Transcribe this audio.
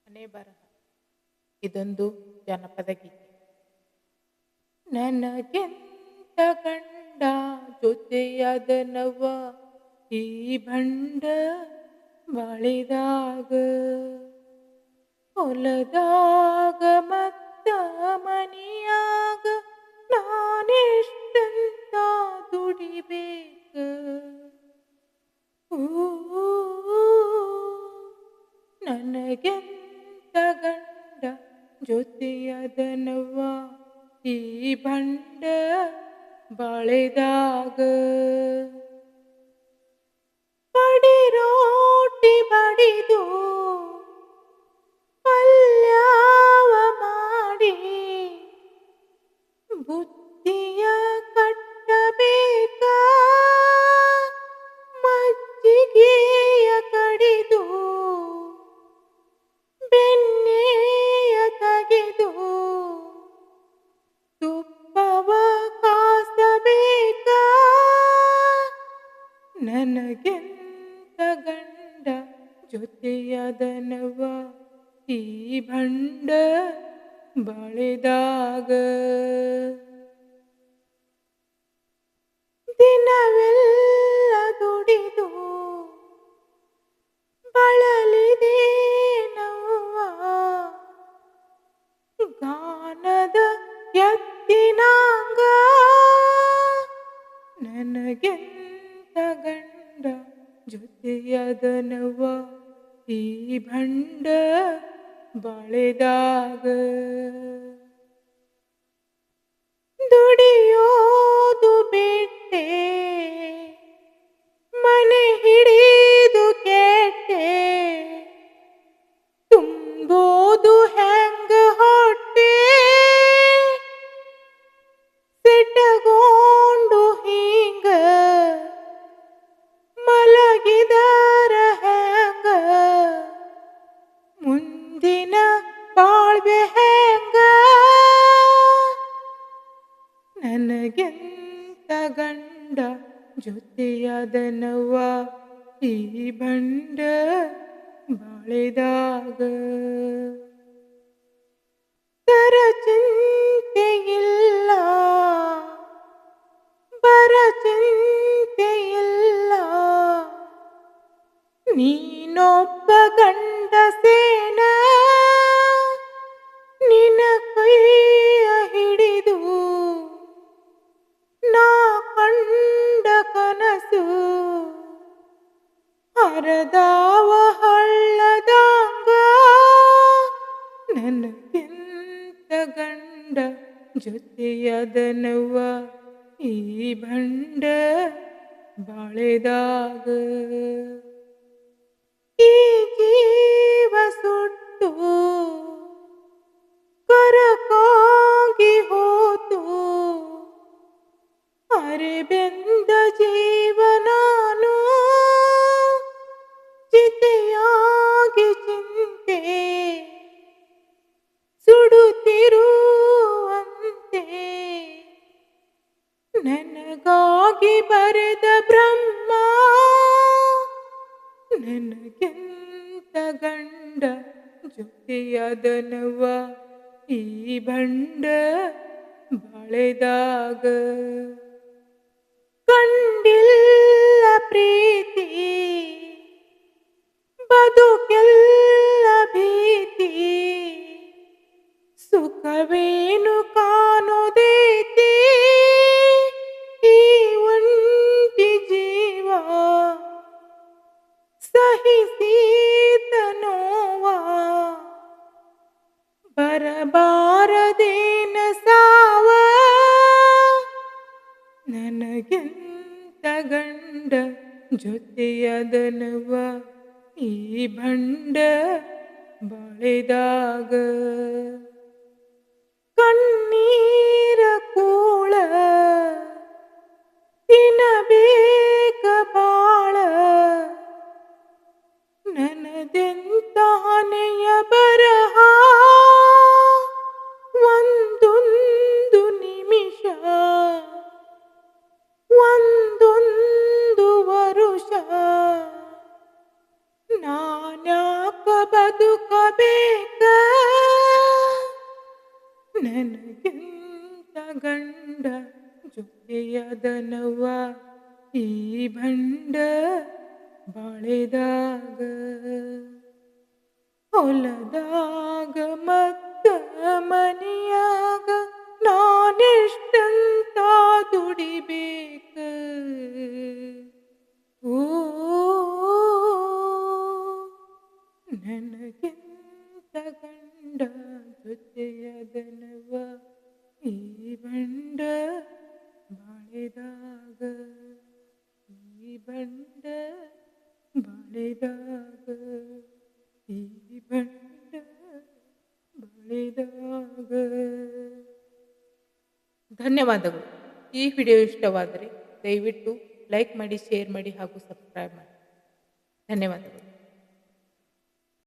ಹಣೆ ಬರಹ. ಇದೊಂದು ಜನಪದ ಗೀತೆ. ನನಗೆಂತ ಗಂಡ ಜೊತೆಯಾದನವ ಈ ಬಂಡ ಬಾಳಿದಾಗ, ಹೊಲದಾಗ ಮತ್ತ ಮನಿಯಾಗ ನಾನೆಷ್ಟಂತ ದುಡಿಬೇಕ. ನನಗೆಂತ ಗಂಡ ಜೊತೆಯಾದನವ ಈ ಬಂಡ ಬಾಳೆದಾಗ, ಬಡಿ ರೋಟಿ ಬಡಿದು ಪಲ್ಯಾವ ಮಾಡಿ ಬುತ್ತಿಯ ಕಟ್ಟಬೇಕ, ಮಜ್ಜಿಗೆಯ ಕಡಿದು ಬೆಣ್ಣೆಯ ತೆಗೆದು ತುಪ್ಪವ ಕಾಸಬೇಕ. ನನಗೆಂತ ಗಂಡ ಜೊತೆಯಾದನವ ಈ ಬಂಡ ಬಾಳೆದಾಗ, ದಿನವೆಲ್ಲ ದುಡಿದು ಬಳಲಿದೆ ನವ್ವ, ಗಾನದ ಎತ್ತಿನಾಂಗ. ನನಗೆಂತ ಗಂಡ ಜೊತೆಯಾದನವ ಈ ಬಂಡ ಬಾಳೆದಾಗ, ದುಡಿಯೋದು ಬಿಟ್ಟೆ ಮನೆ ಹಿಡಿದು ಕೆಟ್ಟೆ, ತುಂಬೋದು ಹೆಂಗ ಹೊಟ್ಟೆ, ಸಿಟ್ಟಗೊಂಡು ಹಿಂಗ ಮಲಗಿದರ ಹೆಂಗ, ಮುಂದಿನ ಬಾಳ್ವೆ ಹೆಂಗ. ನನಗೆಂತ ಗಂಡ ಜೊತೆಯಾದನವ ಈ ಬಂಡ ಬಾಳೆದಾಗ, ತರ ಚಿಂತೆಯಿಲ್ಲ ಬರ ಚಿಂತೆಯಿಲ್ಲ, ನೀನೊಬ್ಬ ಗಂಡಸೇನ ನಿನ ಕೈಯ ಹಿಡಿದು ನಾ ಕಂಡ ಕನಸು ಹರದಾವ ಹಳ್ಳದಂಗ. ನನಗೆಂತ ಗಂಡ ಜೊತೆಯಾದನವ ಈ ಬಂಡ ಬಾಳೆದಾಗ, ಈ ಜೀವ ಸುಟ್ಟು ಕರಕಾಗಿ ಹೋತು, ಅರೆಬೆಂದ ಜೀವನಾನು ಚಿತೆಯಾಗಿ ಚಿಂತೆ ಸುಡುತ್ತಿರುವಂತೆ. ನನಗಾಗಿ ಬರೆದ ಬ್ರಹ್ಮ ನನಗೆಂತ ಗಂಡ ಜೊತೆಯಾದನವ ಈ ಬಂಡ ಬಾಳೆದಾಗ, ಕಂಡಿಲ್ಲ ಪ್ರೀತಿ ಬದುಕೆಲ್ಲ ಭೀತಿ, ಸುಖವೇನು ಕಾಣುದೈತಿ ಈ ಒಂಟಿ ಜೀವ, ಸಹಿಸೀತ ನೋವ ಬರಬಾರದೇನ ಸಾವ. ನನಗೆಂತ ಗಂಡ ಜೊತೆಯಾದನವ ಈ ಬಂಡ ಬಾಳೆದಾಗ, ಕಣ್ಣೀರ ಕೂಳ ತಿನ್ನಬೇಕ ಬಾಳ, ನನದೆಂತ ಹಣೆಯ ಬರಹ ಒಂದೊಂದು ನಿಮಿಷ ಒಂದೊಂದು ವರುಷ ನಾನ್ಯಾಕ ಬದುಕಬೇಕ ನನಗೆಂತ ಗಂಡ ಜೊತೆಯದನವ್ವ ಈ ಬಂಡ ಬಾಳೆದಾಗ ಹೊಲದಾಗ ಮತ್ತ ಮನಿಯಾಗ ನಾನೆಷ್ಟಂತ ದುಡಿಬೇಕ ಓ ನನಗೆಂತ ಗಂಡ ಜೊತೆಯದನವ ಈ ಬಂಡ ಬಾಳೆದಾಗ ಈ ಬಂಡ ಬಾಳೆದಾಗ ಈ ಬಂಡ ಬಾಳೆದಾಗ. ಧನ್ಯವಾದಗಳು. ಈ ವಿಡಿಯೋ ಇಷ್ಟವಾದರೆ ದಯವಿಟ್ಟು ಲೈಕ್ ಮಾಡಿ, ಶೇರ್ ಮಾಡಿ ಹಾಗೂ ಸಬ್ಸ್ಕ್ರೈಬ್ ಮಾಡಿ. ಧನ್ಯವಾದಗಳು.